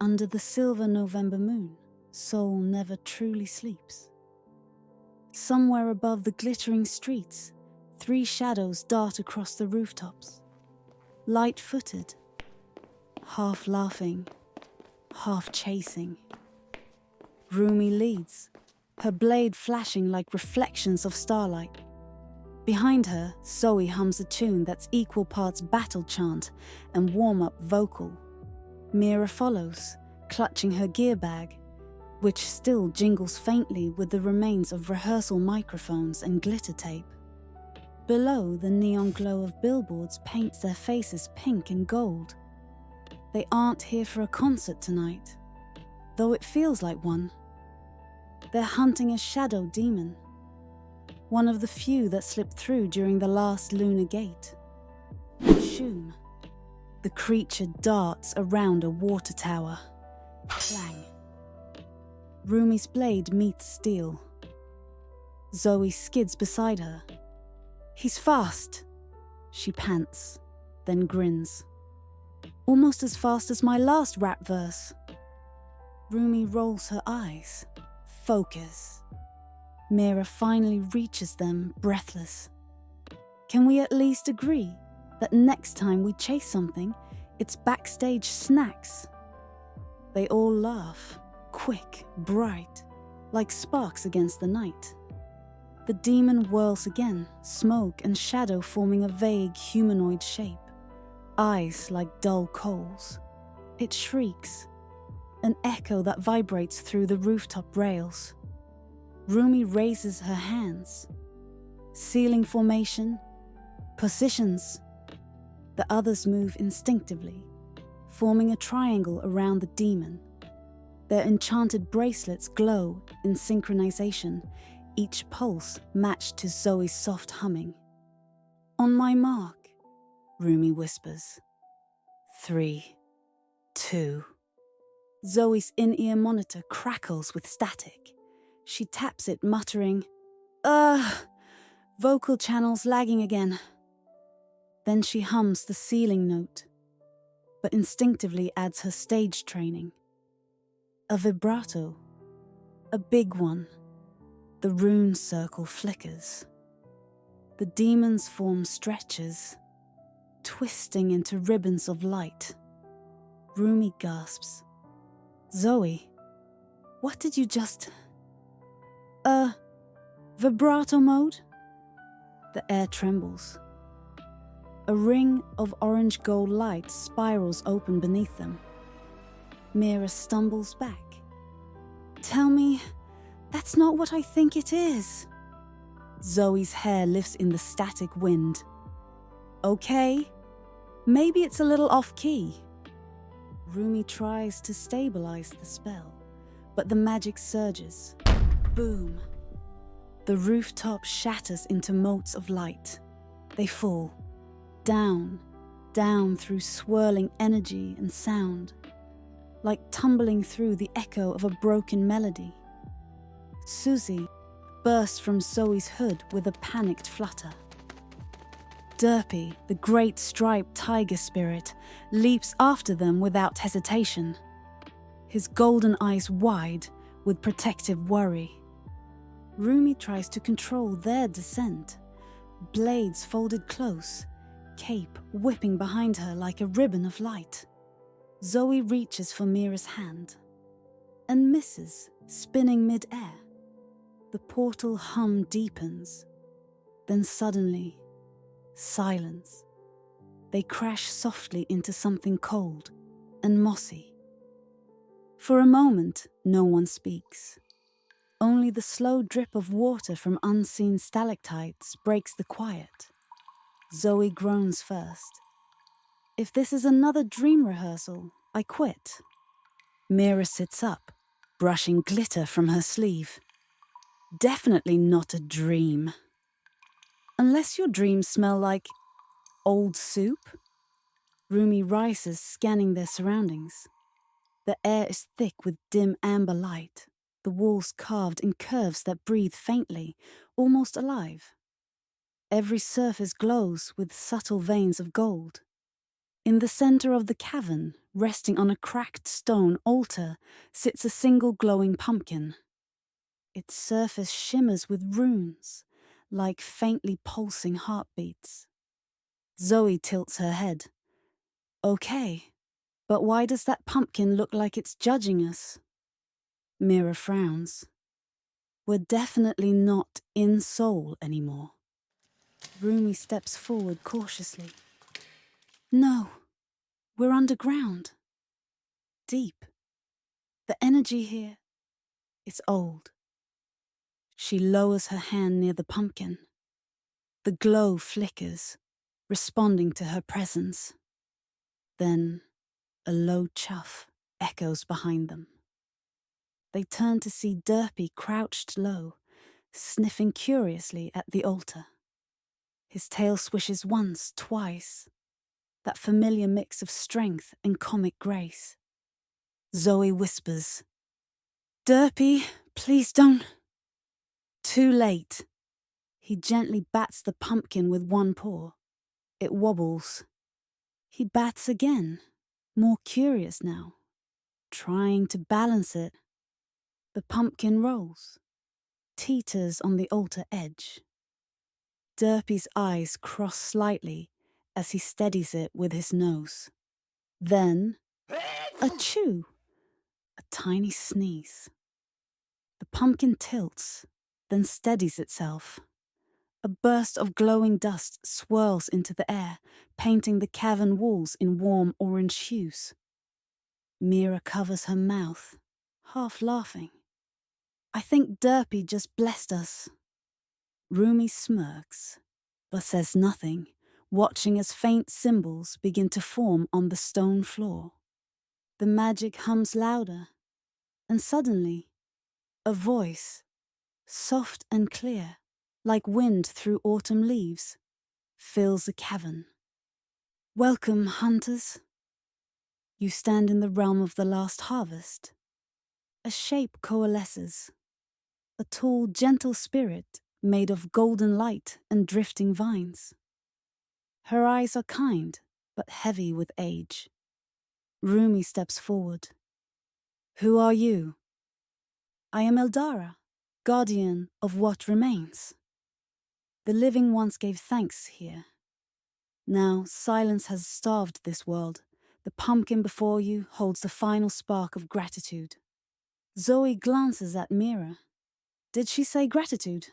Under the silver November moon, soul never truly sleeps. Somewhere above the glittering streets, 3 shadows dart across the rooftops. Light-footed, half laughing, half chasing. Rumi leads, her blade flashing like reflections of starlight. Behind her, Zoey hums a tune that's equal parts battle chant and warm-up vocal. Mira follows, clutching her gear bag, which still jingles faintly with the remains of rehearsal microphones and glitter tape. Below, the neon glow of billboards paints their faces pink and gold. They aren't here for a concert tonight, though it feels like one. They're hunting a shadow demon, one of the few that slipped through during the last lunar gate. Shoom. The creature darts around a water tower. Clang. Rumi's blade meets steel. Zoey skids beside her. He's fast, she pants, then grins. Almost as fast as my last rap verse. Rumi rolls her eyes. Focus. Mira finally reaches them, breathless. Can we at least agree that next time we chase something, it's backstage snacks? They all laugh, quick, bright, like sparks against the night. The demon whirls again, smoke and shadow forming a vague humanoid shape. Eyes like dull coals. It shrieks, an echo that vibrates through the rooftop rails. Rumi raises her hands. Ceiling formation, positions. The others move instinctively, forming a triangle around the demon. Their enchanted bracelets glow in synchronization, each pulse matched to Zoey's soft humming. On my mark, Rumi whispers. 3, 2. Zoey's in-ear monitor crackles with static. She taps it, muttering, vocal channels lagging again. Then she hums the ceiling note, but instinctively adds her stage training. A vibrato, a big one. The rune circle flickers. The demon's form stretches, twisting into ribbons of light. Rumi gasps. Zoey, what did you just... vibrato mode? The air trembles. A ring of orange gold light spirals open beneath them. Mira stumbles back. Tell me, that's not what I think it is. Zoey's hair lifts in the static wind. Okay, maybe it's a little off-key. Rumi tries to stabilize the spell, but the magic surges. Boom. The rooftop shatters into motes of light. They fall. Down, down through swirling energy and sound, like tumbling through the echo of a broken melody. Suzzie bursts from Zoey's hood with a panicked flutter. Derpy, the great striped tiger spirit, leaps after them without hesitation, his golden eyes wide with protective worry. Rumi tries to control their descent, blades folded close, cape whipping behind her like a ribbon of light. Zoey reaches for Mira's hand and misses, spinning mid-air. The portal hum deepens. Then suddenly, silence. They crash softly into something cold and mossy. For a moment, no one speaks. Only the slow drip of water from unseen stalactites breaks the quiet. Zoey groans first. If this is another dream rehearsal, I quit. Mira sits up, brushing glitter from her sleeve. Definitely not a dream. Unless your dreams smell like old soup? Rumi rises, scanning their surroundings. The air is thick with dim amber light, the walls carved in curves that breathe faintly, almost alive. Every surface glows with subtle veins of gold. In the center of the cavern, resting on a cracked stone altar, sits a single glowing pumpkin. Its surface shimmers with runes, like faintly pulsing heartbeats. Zoey tilts her head. Okay, but why does that pumpkin look like it's judging us? Mira frowns. We're definitely not in Seoul anymore. Rumi steps forward cautiously. No, we're underground. Deep. The energy here, it's old. She lowers her hand near the pumpkin. The glow flickers, responding to her presence. Then, a low chuff echoes behind them. They turn to see Derpy crouched low, sniffing curiously at the altar. His tail swishes once, twice, that familiar mix of strength and comic grace. Zoey whispers, "Derpy, please don't." Too late. He gently bats the pumpkin with one paw. It wobbles. He bats again, more curious now, trying to balance it. The pumpkin rolls, teeters on the altar edge. Derpy's eyes cross slightly as he steadies it with his nose. Then, a chew, a tiny sneeze. The pumpkin tilts, then steadies itself. A burst of glowing dust swirls into the air, painting the cavern walls in warm orange hues. Mira covers her mouth, half laughing. I think Derpy just blessed us. Rumi smirks, but says nothing, watching as faint symbols begin to form on the stone floor. The magic hums louder, and suddenly, a voice, soft and clear, like wind through autumn leaves, fills the cavern. Welcome, hunters. You stand in the realm of the last harvest. A shape coalesces, a tall, gentle spirit made of golden light and drifting vines. Her eyes are kind, but heavy with age. Rumi steps forward. Who are you? I am Eldara, guardian of what remains. The living once gave thanks here. Now silence has starved this world. The pumpkin before you holds the final spark of gratitude. Zoey glances at Mira. Did she say gratitude?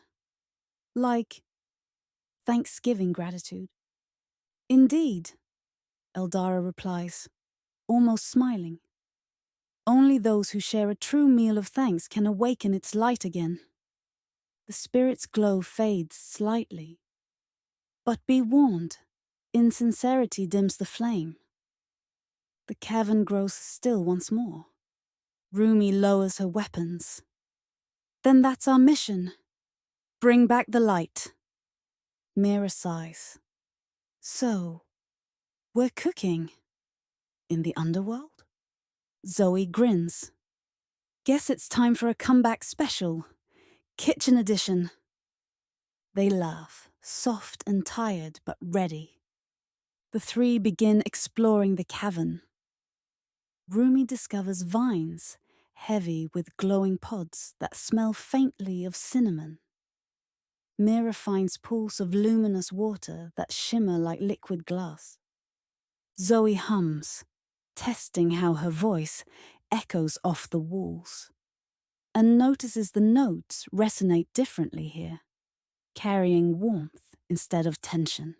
Like Thanksgiving gratitude. Indeed, Eldara replies, almost smiling. Only those who share a true meal of thanks can awaken its light again. The spirit's glow fades slightly. But be warned, insincerity dims the flame. The cavern grows still once more. Rumi lowers her weapons. Then that's our mission. Bring back the light. Mira sighs. So, we're cooking. In the underworld? Zoey grins. Guess it's time for a comeback special. Kitchen edition. They laugh, soft and tired but ready. The three begin exploring the cavern. Rumi discovers vines, heavy with glowing pods that smell faintly of cinnamon. Mira finds pools of luminous water that shimmer like liquid glass. Zoey hums, testing how her voice echoes off the walls, and notices the notes resonate differently here, carrying warmth instead of tension.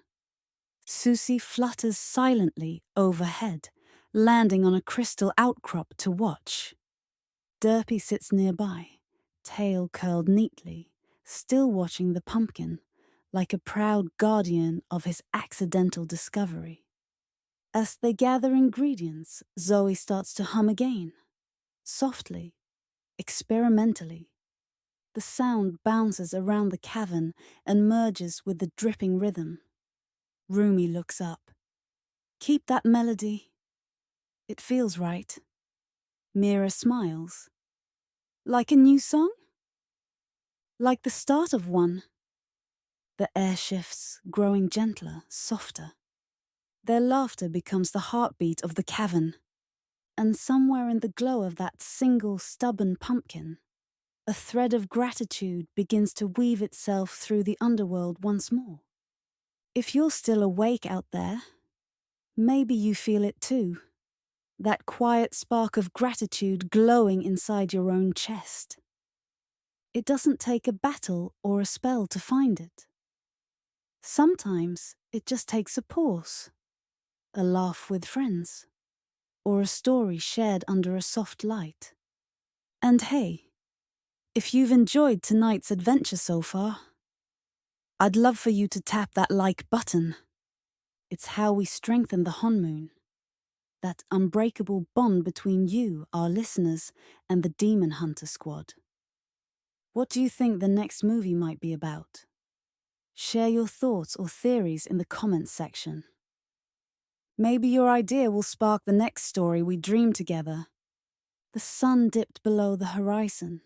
Suzzie flutters silently overhead, landing on a crystal outcrop to watch. Derpy sits nearby, tail curled neatly, still watching the pumpkin, like a proud guardian of his accidental discovery. As they gather ingredients, Zoey starts to hum again, softly, experimentally. The sound bounces around the cavern and merges with the dripping rhythm. Rumi looks up. Keep that melody. It feels right. Mira smiles. Like a new song? Like the start of one. The air shifts, growing gentler, softer. Their laughter becomes the heartbeat of the cavern, and somewhere in the glow of that single stubborn pumpkin, a thread of gratitude begins to weave itself through the underworld once more. If you're still awake out there, maybe you feel it too. That quiet spark of gratitude glowing inside your own chest. It doesn't take a battle or a spell to find it. Sometimes it just takes a pause, a laugh with friends, or a story shared under a soft light. And hey, if you've enjoyed tonight's adventure so far, I'd love for you to tap that like button. It's how we strengthen the Honmoon, that unbreakable bond between you, our listeners, and the Demon Hunter squad. What do you think the next movie might be about? Share your thoughts or theories in the comments section. Maybe your idea will spark the next story we dream together. The sun dipped below the horizon,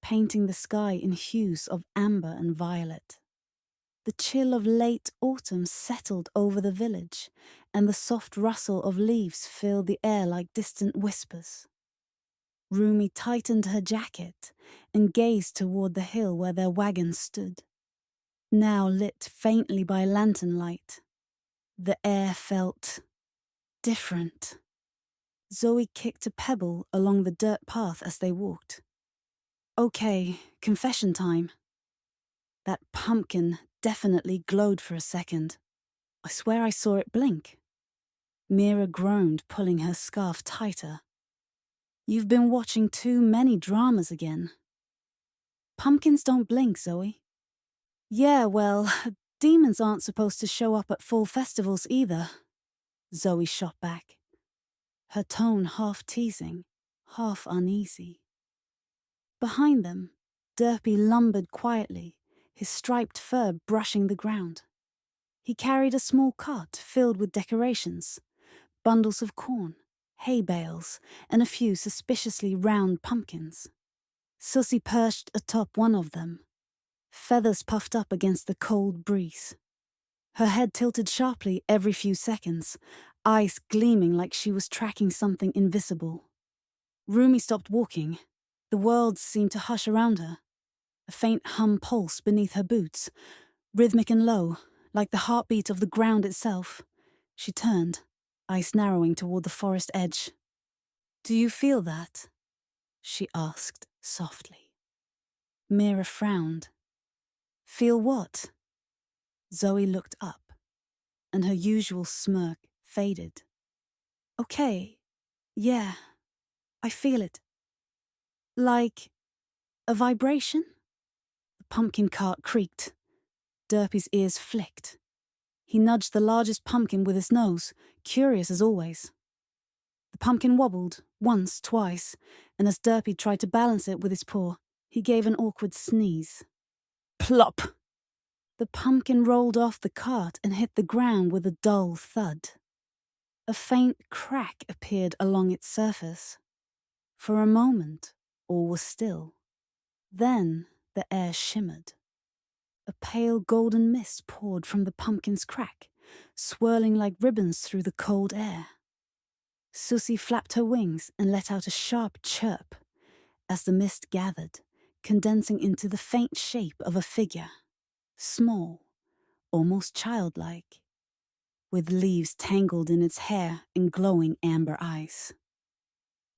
painting the sky in hues of amber and violet. The chill of late autumn settled over the village, and the soft rustle of leaves filled the air like distant whispers. Rumi tightened her jacket and gazed toward the hill where their wagon stood, now lit faintly by lantern light. The air felt different. Zoey kicked a pebble along the dirt path as they walked. Okay, confession time. That pumpkin definitely glowed for a second. I swear I saw it blink. Mira groaned, pulling her scarf tighter. You've been watching too many dramas again. Pumpkins don't blink, Zoey. Yeah, well, demons aren't supposed to show up at fall festivals either. Zoey shot back, her tone half teasing, half uneasy. Behind them, Derpy lumbered quietly, his striped fur brushing the ground. He carried a small cart filled with decorations, bundles of corn, hay bales, and a few suspiciously round pumpkins. Suzzie perched atop one of them, feathers puffed up against the cold breeze. Her head tilted sharply every few seconds, eyes gleaming like she was tracking something invisible. Rumi stopped walking. The world seemed to hush around her. A faint hum pulsed beneath her boots, rhythmic and low, like the heartbeat of the ground itself. She turned, eyes narrowing toward the forest edge. Do you feel that? She asked softly. Mira frowned. Feel what? Zoey looked up, and her usual smirk faded. Okay, yeah, I feel it. Like a vibration? The pumpkin cart creaked. Derpy's ears flicked. He nudged the largest pumpkin with his nose, curious as always. The pumpkin wobbled, once, twice, and as Derpy tried to balance it with his paw, he gave an awkward sneeze. Plop! The pumpkin rolled off the cart and hit the ground with a dull thud. A faint crack appeared along its surface. For a moment, all was still. Then the air shimmered. A pale golden mist poured from the pumpkin's crack, swirling like ribbons through the cold air. Suzzie flapped her wings and let out a sharp chirp as the mist gathered, condensing into the faint shape of a figure, small, almost childlike, with leaves tangled in its hair and glowing amber eyes.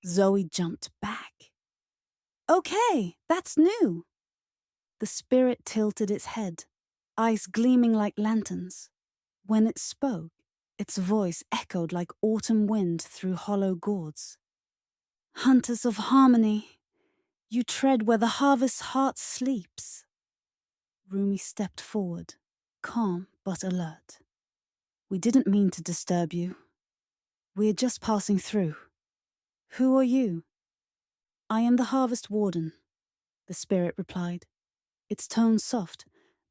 Zoey jumped back. Okay, that's new. The spirit tilted its head, eyes gleaming like lanterns. When it spoke, its voice echoed like autumn wind through hollow gourds. Hunters of harmony, you tread where the harvest heart sleeps. Rumi stepped forward, calm but alert. We didn't mean to disturb you. We're just passing through. Who are you? I am the harvest warden, the spirit replied, its tone soft,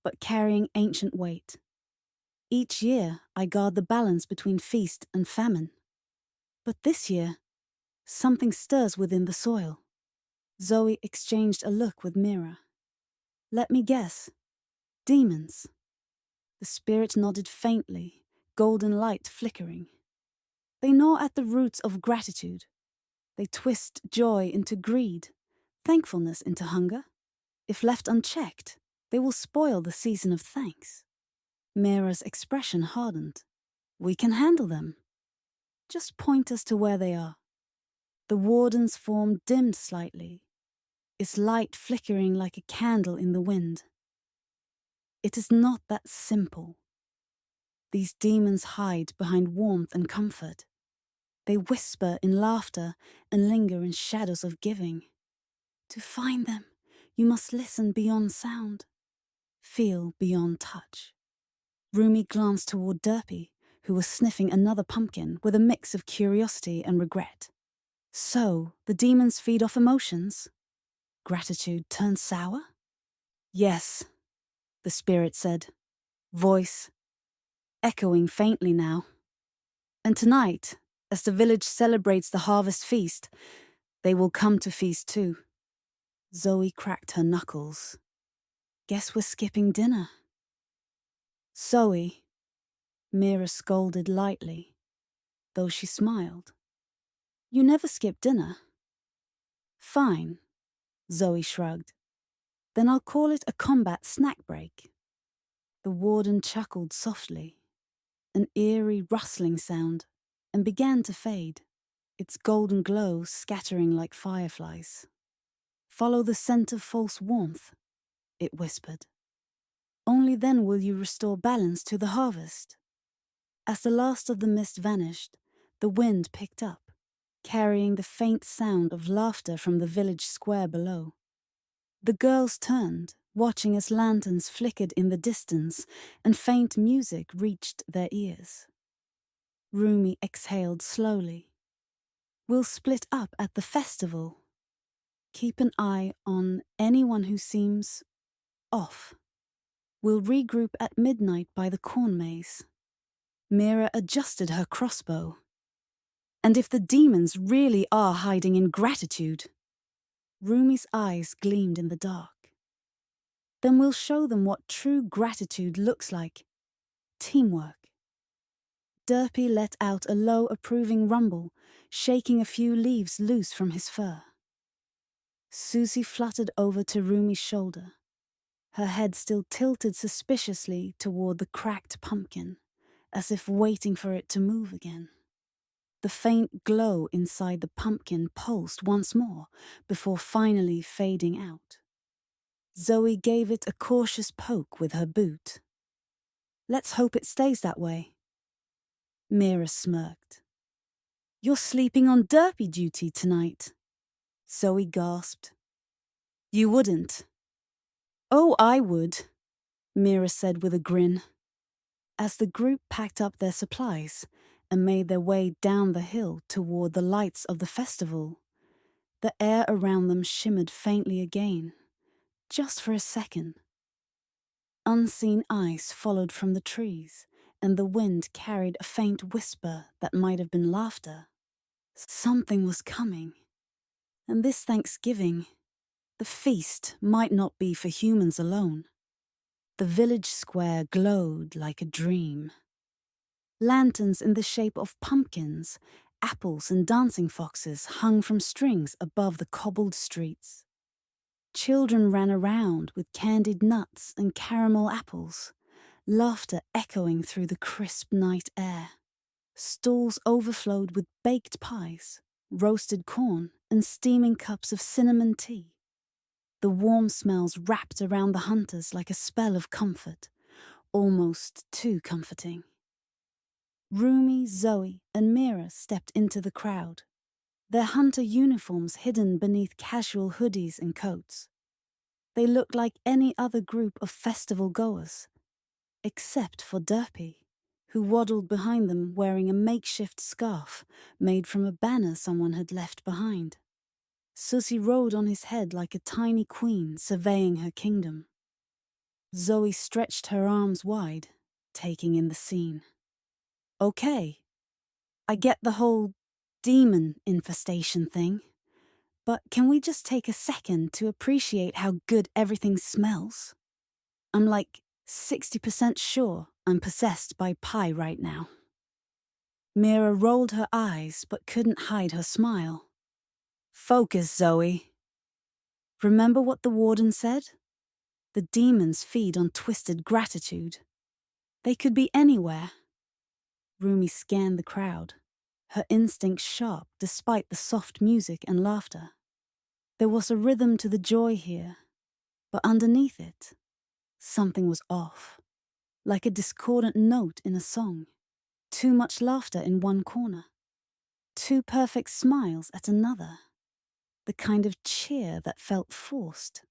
but carrying ancient weight. Each year, I guard the balance between feast and famine. But this year, something stirs within the soil. Zoey exchanged a look with Mira. Let me guess. Demons. The spirit nodded faintly, golden light flickering. They gnaw at the roots of gratitude. They twist joy into greed, thankfulness into hunger. If left unchecked, they will spoil the season of thanks. Mira's expression hardened. We can handle them. Just point us to where they are. The warden's form dimmed slightly, its light flickering like a candle in the wind. It is not that simple. These demons hide behind warmth and comfort. They whisper in laughter and linger in shadows of giving. To find them, you must listen beyond sound, feel beyond touch. Rumi glanced toward Derpy, who was sniffing another pumpkin with a mix of curiosity and regret. So, the demons feed off emotions? Gratitude turns sour? Yes, the spirit said, voice echoing faintly now. And tonight, as the village celebrates the harvest feast, they will come to feast too. Zoey cracked her knuckles. Guess we're skipping dinner. Zoey, Mira scolded lightly, though she smiled. You never skip dinner. Fine, Zoey shrugged. Then I'll call it a combat snack break. The warden chuckled softly, an eerie rustling sound, and began to fade, its golden glow scattering like fireflies. Follow the scent of false warmth, it whispered. Only then will you restore balance to the harvest. As the last of the mist vanished, the wind picked up, carrying the faint sound of laughter from the village square below. The girls turned, watching as lanterns flickered in the distance and faint music reached their ears. Rumi exhaled slowly. We'll split up at the festival. Keep an eye on anyone who seems off. We'll regroup at midnight by the corn maze. Mira adjusted her crossbow. And if the demons really are hiding in gratitude? Rumi's eyes gleamed in the dark. Then we'll show them what true gratitude looks like. Teamwork. Derpy let out a low, approving rumble, shaking a few leaves loose from his fur. Suzzie fluttered over to Rumi's shoulder, her head still tilted suspiciously toward the cracked pumpkin, as if waiting for it to move again. The faint glow inside the pumpkin pulsed once more, before finally fading out. Zoey gave it a cautious poke with her boot. Let's hope it stays that way. Mira smirked. You're sleeping on Derpy duty tonight. Zoey gasped. You wouldn't. Oh, I would, Mira said with a grin. As the group packed up their supplies and made their way down the hill toward the lights of the festival, the air around them shimmered faintly again, just for a second. Unseen ice followed from the trees, and the wind carried a faint whisper that might have been laughter. Something was coming. And this Thanksgiving, the feast might not be for humans alone. The village square glowed like a dream. Lanterns in the shape of pumpkins, apples and dancing foxes hung from strings above the cobbled streets. Children ran around with candied nuts and caramel apples, laughter echoing through the crisp night air. Stalls overflowed with baked pies, roasted corn, and steaming cups of cinnamon tea. The warm smells wrapped around the hunters like a spell of comfort, almost too comforting. Rumi, Zoey, and Mira stepped into the crowd, their hunter uniforms hidden beneath casual hoodies and coats. They looked like any other group of festival goers, except for Derpy, who waddled behind them wearing a makeshift scarf made from a banner someone had left behind. Suzzie rode on his head like a tiny queen surveying her kingdom. Zoey stretched her arms wide, taking in the scene. Okay, I get the whole demon infestation thing, but can we just take a second to appreciate how good everything smells? I'm like 60% sure I'm possessed by pie right now. Mira rolled her eyes but couldn't hide her smile. Focus, Zoey. Remember what the warden said? The demons feed on twisted gratitude. They could be anywhere. Rumi scanned the crowd, her instincts sharp despite the soft music and laughter. There was a rhythm to the joy here, but underneath it, something was off, like a discordant note in a song. Too much laughter in one corner, too perfect smiles at another, the kind of cheer that felt forced.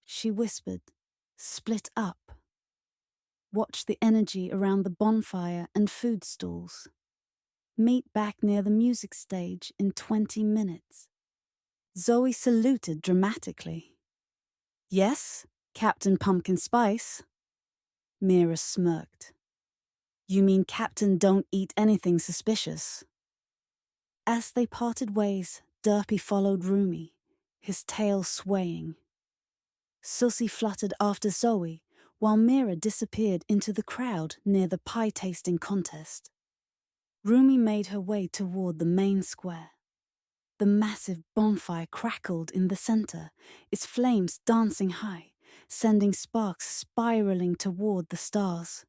She whispered, split up. Watch the energy around the bonfire and food stalls. Meet back near the music stage in 20 minutes. Zoey saluted dramatically. Yes, Captain Pumpkin Spice. Mira smirked. You mean Captain don't eat anything suspicious? As they parted ways, Derpy followed Rumi, his tail swaying. Suzzie fluttered after Zoey, while Mira disappeared into the crowd near the pie-tasting contest. Rumi made her way toward the main square. The massive bonfire crackled in the center, its flames dancing high, sending sparks spiraling toward the stars.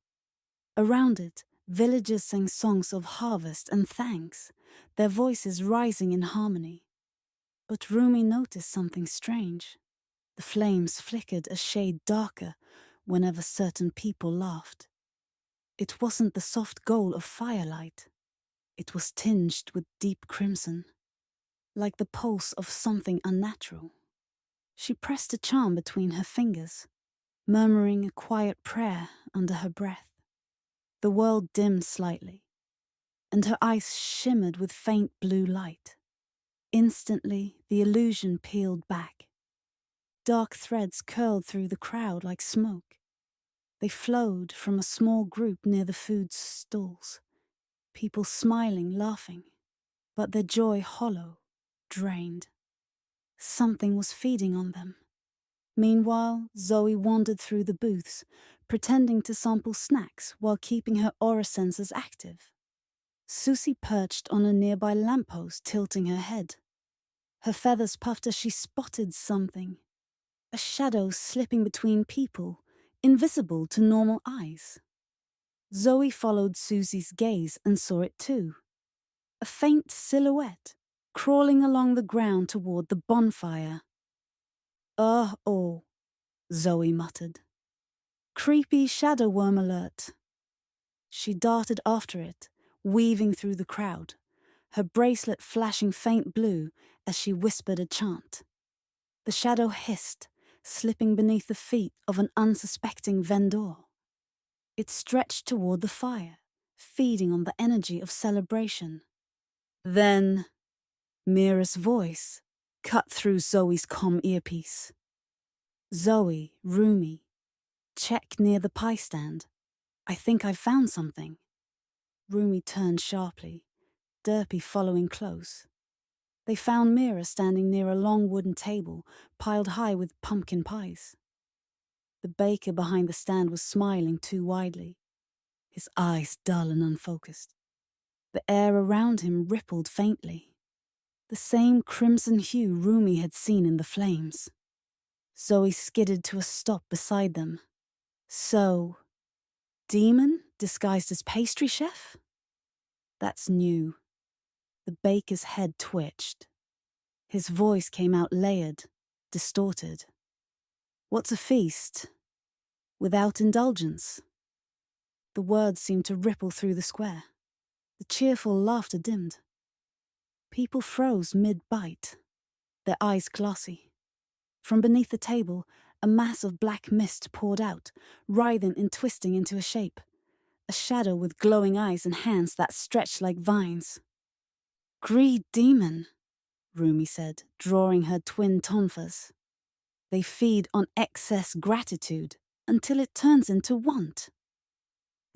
Around it, villagers sang songs of harvest and thanks, their voices rising in harmony. But Rumi noticed something strange. The flames flickered a shade darker whenever certain people laughed. It wasn't the soft gold of firelight. It was tinged with deep crimson, like the pulse of something unnatural. She pressed a charm between her fingers, murmuring a quiet prayer under her breath. The world dimmed slightly, and her eyes shimmered with faint blue light. Instantly, the illusion peeled back. Dark threads curled through the crowd like smoke. They flowed from a small group near the food stalls, people smiling, laughing, but their joy hollow, drained. Something was feeding on them. Meanwhile, Zoey wandered through the booths, pretending to sample snacks while keeping her aura sensors active. Suzzie perched on a nearby lamppost, tilting her head. Her feathers puffed as she spotted something. A shadow slipping between people, invisible to normal eyes. Zoey followed Suzzie's gaze and saw it too. A faint silhouette, crawling along the ground toward the bonfire. Oh, Zoey muttered. Creepy shadow worm alert. She darted after it, weaving through the crowd, her bracelet flashing faint blue as she whispered a chant. The shadow hissed, slipping beneath the feet of an unsuspecting vendor. It stretched toward the fire, feeding on the energy of celebration. Then, Mira's voice cut through Zoey's comm earpiece. Zoey, Rumi, check near the pie stand. I think I've found something. Rumi turned sharply, Derpy following close. They found Mira standing near a long wooden table piled high with pumpkin pies. The baker behind the stand was smiling too widely, his eyes dull and unfocused. The air around him rippled faintly, the same crimson hue Rumi had seen in the flames. Zoey skidded to a stop beside them. So, demon disguised as pastry chef? That's new. The baker's head twitched. His voice came out layered, distorted. What's a feast? Without indulgence? The words seemed to ripple through the square. The cheerful laughter dimmed. People froze mid-bite, their eyes glassy. From beneath the table, a mass of black mist poured out, writhing and twisting into a shape. A shadow with glowing eyes and hands that stretched like vines. Greed demon, Rumi said, drawing her twin tonfas. They feed on excess gratitude until it turns into want.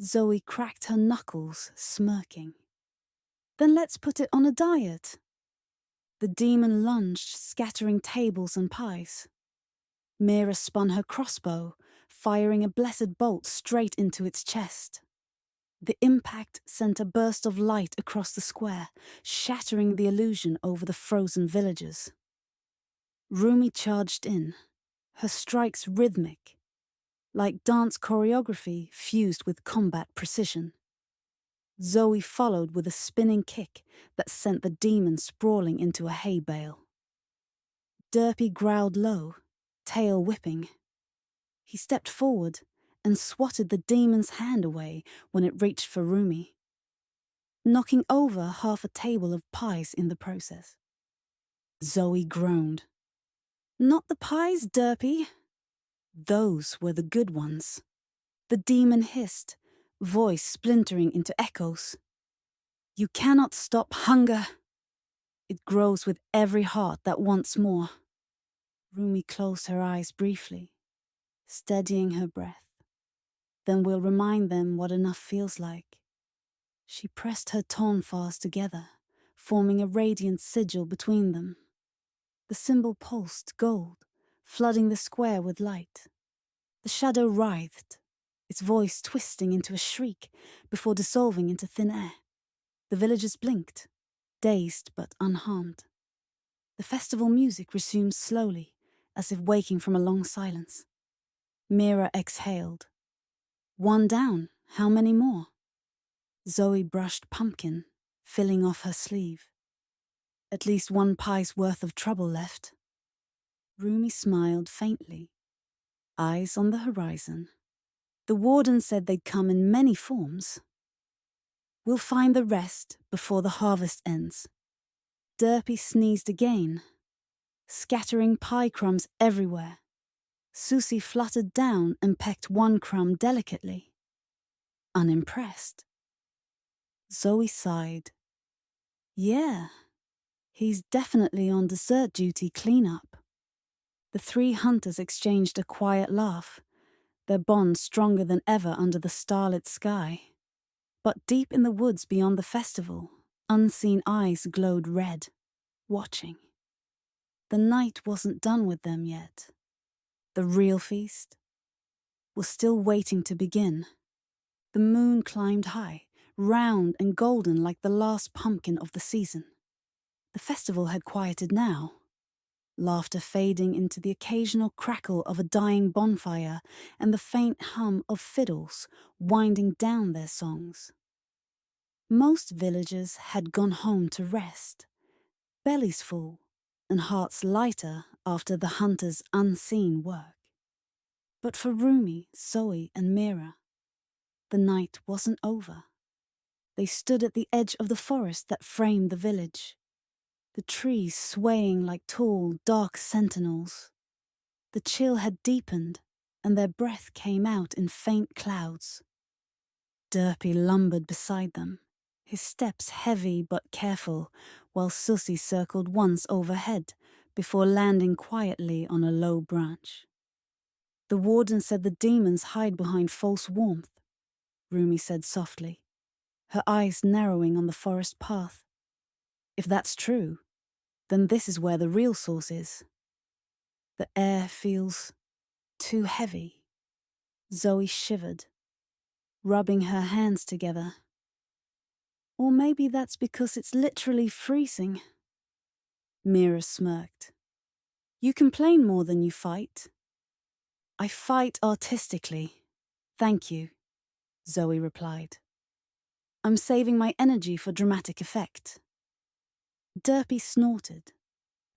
Zoey cracked her knuckles, smirking. Then let's put it on a diet. The demon lunged, scattering tables and pies. Mira spun her crossbow, firing a blessed bolt straight into its chest. The impact sent a burst of light across the square, shattering the illusion over the frozen villagers. Rumi charged in, her strikes rhythmic, like dance choreography fused with combat precision. Zoey followed with a spinning kick that sent the demon sprawling into a hay bale. Derpy growled low, tail whipping. He stepped forward and swatted the demon's hand away when it reached for Rumi, knocking over half a table of pies in the process. Zoey groaned. "Not the pies, Derpy." Those were the good ones. The demon hissed, voice splintering into echoes. "You cannot stop hunger. It grows with every heart that wants more." Rumi closed her eyes briefly, steadying her breath. "Then we'll remind them what enough feels like." She pressed her torn fast together, forming a radiant sigil between them. The symbol pulsed gold, flooding the square with light. The shadow writhed, its voice twisting into a shriek before dissolving into thin air. The villagers blinked, dazed but unharmed. The festival music resumed slowly, as if waking from a long silence. Mira exhaled. "One down, how many more?" Zoey brushed pumpkin, filling off her sleeve. "At least one pie's worth of trouble left." Rumi smiled faintly, eyes on the horizon. "The warden said they'd come in many forms. We'll find the rest before the harvest ends." Derpy sneezed again, scattering pie crumbs everywhere. Suzzie fluttered down and pecked one crumb delicately. Unimpressed. Zoey sighed. "Yeah, he's definitely on dessert duty cleanup." The three hunters exchanged a quiet laugh, their bond stronger than ever under the starlit sky. But deep in the woods beyond the festival, unseen eyes glowed red, watching. The night wasn't done with them yet. The real feast was still waiting to begin. The moon climbed high, round and golden like the last pumpkin of the season. The festival had quieted now, laughter fading into the occasional crackle of a dying bonfire and the faint hum of fiddles winding down their songs. Most villagers had gone home to rest, bellies full and hearts lighter after the hunters' unseen work. But for Rumi, Zoey and Mira, the night wasn't over. They stood at the edge of the forest that framed the village, the trees swaying like tall, dark sentinels. The chill had deepened, and their breath came out in faint clouds. Derpy lumbered beside them, his steps heavy but careful, while Suzzie circled once overhead before landing quietly on a low branch. "The warden said the demons hide behind false warmth," Rumi said softly, her eyes narrowing on the forest path. "If that's true, then this is where the real source is." The air feels too heavy. Zoey shivered, rubbing her hands together. "Or maybe that's because it's literally freezing." Mira smirked. "You complain more than you fight." "I fight artistically. Thank you," Zoey replied. "I'm saving my energy for dramatic effect." Derpy snorted,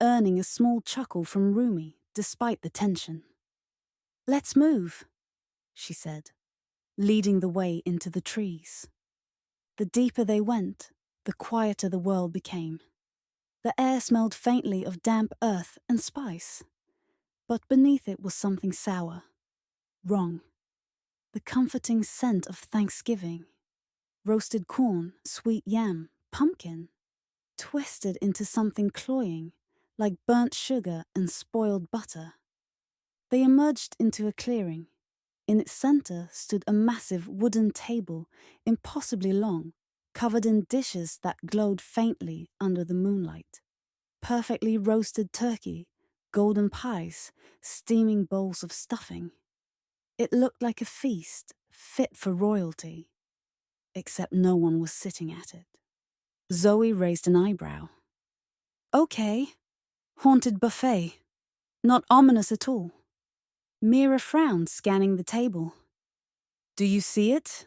earning a small chuckle from Rumi despite the tension. "Let's move," she said, leading the way into the trees. The deeper they went, the quieter the world became. The air smelled faintly of damp earth and spice, but beneath it was something sour, wrong. The comforting scent of Thanksgiving. Roasted corn, sweet yam, pumpkin, twisted into something cloying, like burnt sugar and spoiled butter. They emerged into a clearing. In its center stood a massive wooden table, impossibly long, covered in dishes that glowed faintly under the moonlight. Perfectly roasted turkey, golden pies, steaming bowls of stuffing. It looked like a feast fit for royalty, except no one was sitting at it. Zoey raised an eyebrow. Okay, haunted buffet. Not ominous at all. Mira frowned, scanning the table. Do you see it?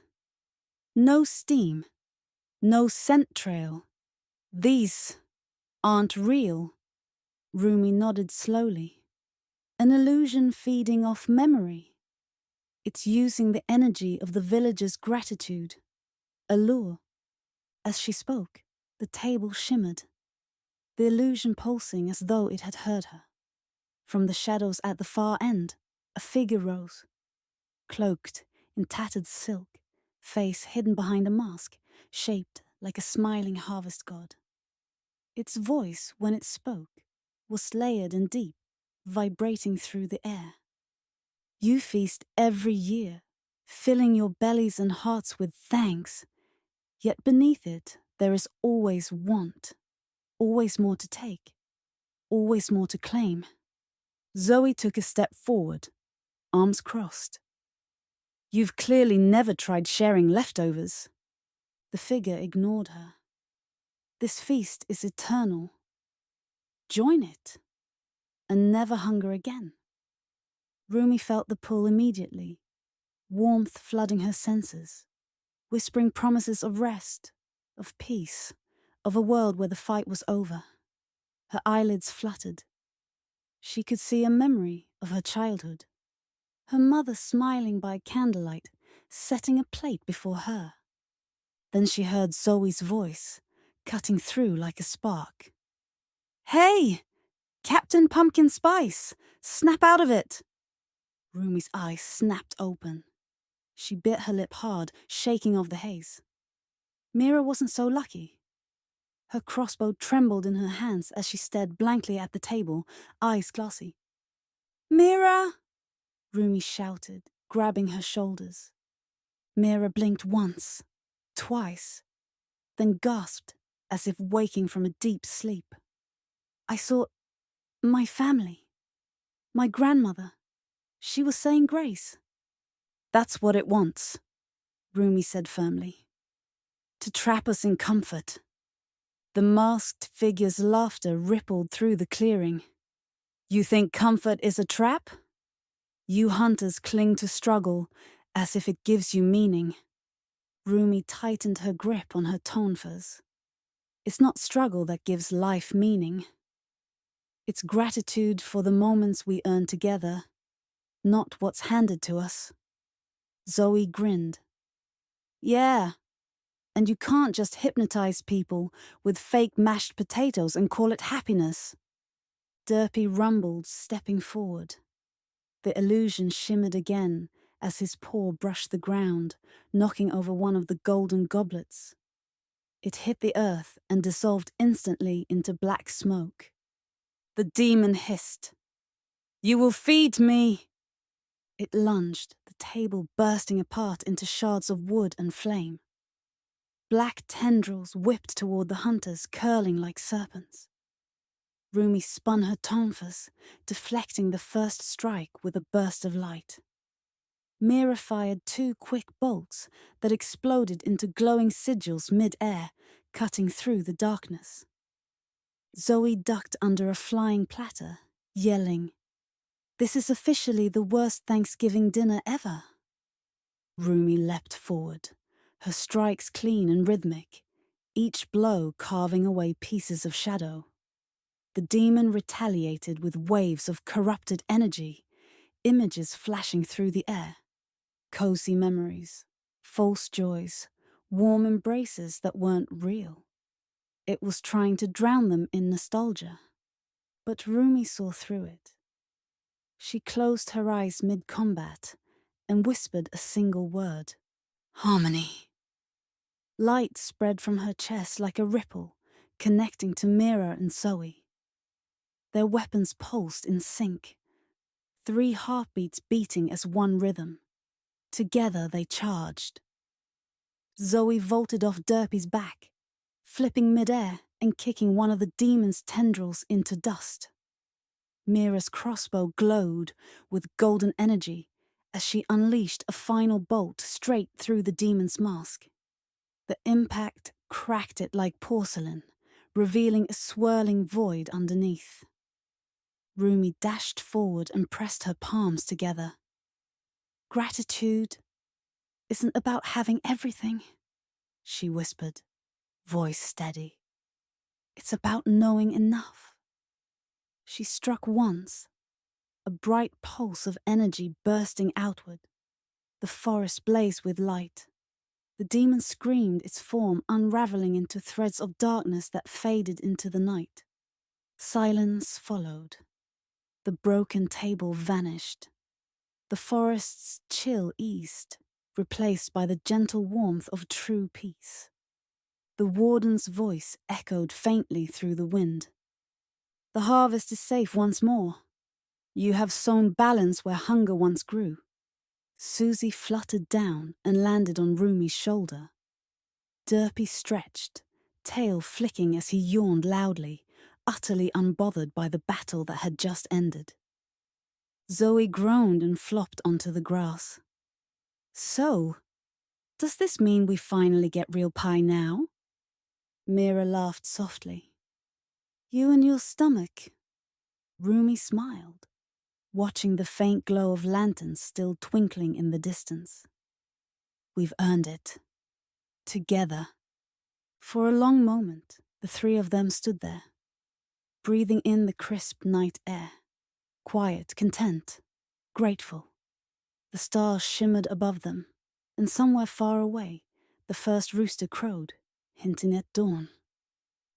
No steam. No scent trail. These aren't real. Rumi nodded slowly. An illusion feeding off memory. It's using the energy of the villagers' gratitude. A lure. As she spoke, the table shimmered, the illusion pulsing as though it had heard her. From the shadows at the far end, a figure rose, cloaked in tattered silk, face hidden behind a mask, shaped like a smiling harvest god. Its voice, when it spoke, was layered and deep, vibrating through the air. You feast every year, filling your bellies and hearts with thanks, yet beneath it there is always want, always more to take, always more to claim. Zoey took a step forward, arms crossed. You've clearly never tried sharing leftovers. The figure ignored her. This feast is eternal. Join it, and never hunger again. Rumi felt the pull immediately, warmth flooding her senses, whispering promises of rest, of peace, of a world where the fight was over. Her eyelids fluttered. She could see a memory of her childhood. Her mother smiling by candlelight, setting a plate before her. Then she heard Zoe's voice, cutting through like a spark. Hey! Captain Pumpkin Spice! Snap out of it! Rumi's eyes snapped open. She bit her lip hard, shaking off the haze. Mira wasn't so lucky. Her crossbow trembled in her hands as she stared blankly at the table, eyes glassy. Mira! Rumi shouted, grabbing her shoulders. Mira blinked once, twice, then gasped as if waking from a deep sleep. I saw my family, my grandmother. She was saying grace. That's what it wants, Rumi said firmly. To trap us in comfort. The masked figure's laughter rippled through the clearing. You think comfort is a trap? You hunters cling to struggle as if it gives you meaning. Rumi tightened her grip on her tonfas. It's not struggle that gives life meaning. It's gratitude for the moments we earn together, not what's handed to us. Zoey grinned. Yeah, and you can't just hypnotize people with fake mashed potatoes and call it happiness. Derpy rumbled, stepping forward. The illusion shimmered again as his paw brushed the ground, knocking over one of the golden goblets. It hit the earth and dissolved instantly into black smoke. The demon hissed. You will feed me! It lunged, the table bursting apart into shards of wood and flame. Black tendrils whipped toward the hunters, curling like serpents. Rumi spun her tonfas, deflecting the first strike with a burst of light. Mira fired 2 quick bolts that exploded into glowing sigils mid-air, cutting through the darkness. Zoey ducked under a flying platter, yelling, This is officially the worst Thanksgiving dinner ever. Rumi leapt forward, her strikes clean and rhythmic, each blow carving away pieces of shadow. The demon retaliated with waves of corrupted energy, images flashing through the air. Cozy memories, false joys, warm embraces that weren't real. It was trying to drown them in nostalgia. But Rumi saw through it. She closed her eyes mid-combat and whispered a single word. Harmony. Light spread from her chest like a ripple, connecting to Mira and Zoey. Their weapons pulsed in sync, 3 heartbeats beating as one rhythm. Together they charged. Zoey vaulted off Derpy's back, flipping midair and kicking one of the demon's tendrils into dust. Mira's crossbow glowed with golden energy as she unleashed a final bolt straight through the demon's mask. The impact cracked it like porcelain, revealing a swirling void underneath. Rumi dashed forward and pressed her palms together. Gratitude isn't about having everything, she whispered, voice steady. It's about knowing enough. She struck once, a bright pulse of energy bursting outward. The forest blazed with light. The demon screamed, its form unraveling into threads of darkness that faded into the night. Silence followed. The broken table vanished. The forest's chill eased, replaced by the gentle warmth of true peace. The warden's voice echoed faintly through the wind. The harvest is safe once more. You have sown balance where hunger once grew. Suzzie fluttered down and landed on Rumi's shoulder. Derpy stretched, tail flicking as he yawned loudly, utterly unbothered by the battle that had just ended. Zoey groaned and flopped onto the grass. So, does this mean we finally get real pie now? Mira laughed softly. You and your stomach. Rumi smiled, watching the faint glow of lanterns still twinkling in the distance. We've earned it. Together. For a long moment, the three of them stood there, breathing in the crisp night air, quiet, content, grateful. The stars shimmered above them, and somewhere far away, the first rooster crowed, hinting at dawn.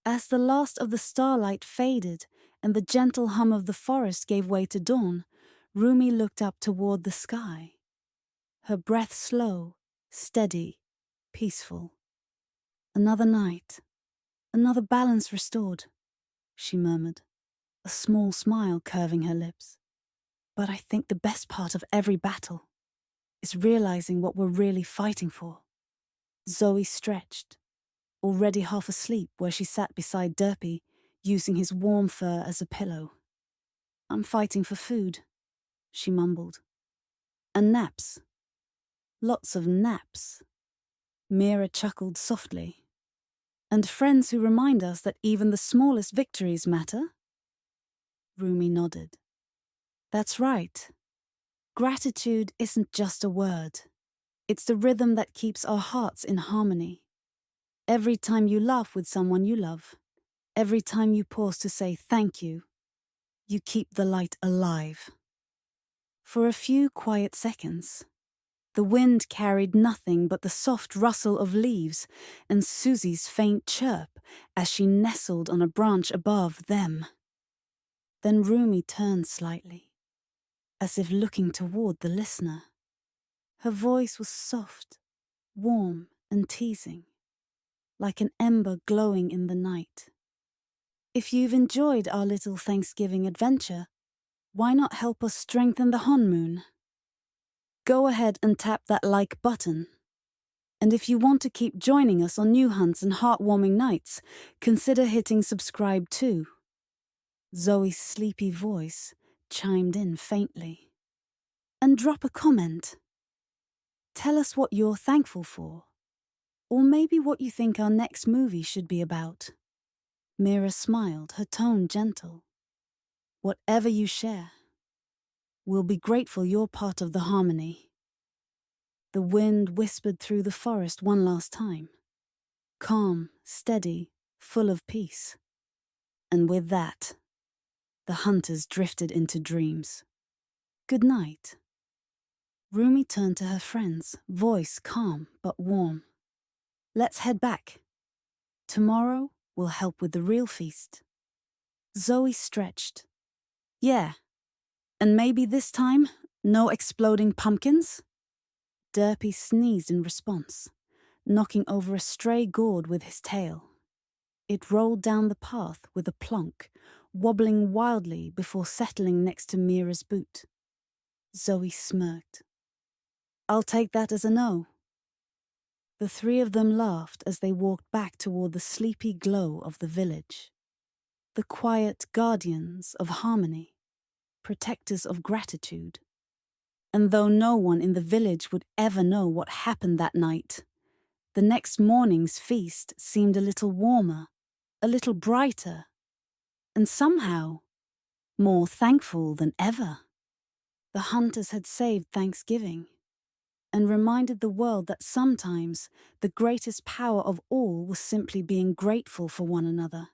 As the last of the starlight faded and the gentle hum of the forest gave way to dawn, Rumi looked up toward the sky. Her breath slow, steady, peaceful. Another night, another balance restored, she murmured, a small smile curving her lips. But I think the best part of every battle is realizing what we're really fighting for. Zoey stretched, already half asleep where she sat beside Derpy, using his warm fur as a pillow. I'm fighting for food, she mumbled. And naps. Lots of naps. Mira chuckled softly. And friends who remind us that even the smallest victories matter? Rumi nodded. That's right. Gratitude isn't just a word. It's the rhythm that keeps our hearts in harmony. Every time you laugh with someone you love, every time you pause to say thank you, you keep the light alive. For a few quiet seconds, the wind carried nothing but the soft rustle of leaves and Suzzie's faint chirp as she nestled on a branch above them. Then Rumi turned slightly, as if looking toward the listener. Her voice was soft, warm and teasing, like an ember glowing in the night. If you've enjoyed our little Thanksgiving adventure, why not help us strengthen the Honmoon? Go ahead and tap that like button. And if you want to keep joining us on new hunts and heartwarming nights, consider hitting subscribe too. Zoe's sleepy voice chimed in faintly. And drop a comment. Tell us what you're thankful for, or maybe what you think our next movie should be about. Mira smiled, her tone gentle. Whatever you share, we'll be grateful you're part of the harmony. The wind whispered through the forest one last time. Calm, steady, full of peace. And with that, the hunters drifted into dreams. Good night. Rumi turned to her friends, voice calm but warm. Let's head back. Tomorrow will help with the real feast. Zoey stretched. Yeah, and maybe this time, no exploding pumpkins? Derpy sneezed in response, knocking over a stray gourd with his tail. It rolled down the path with a plonk, wobbling wildly before settling next to Mira's boot. Zoey smirked. I'll take that as a no. The three of them laughed as they walked back toward the sleepy glow of the village. The quiet guardians of harmony, protectors of gratitude. And though no one in the village would ever know what happened that night, the next morning's feast seemed a little warmer, a little brighter, and somehow more thankful than ever. The hunters had saved Thanksgiving and reminded the world that sometimes the greatest power of all was simply being grateful for one another.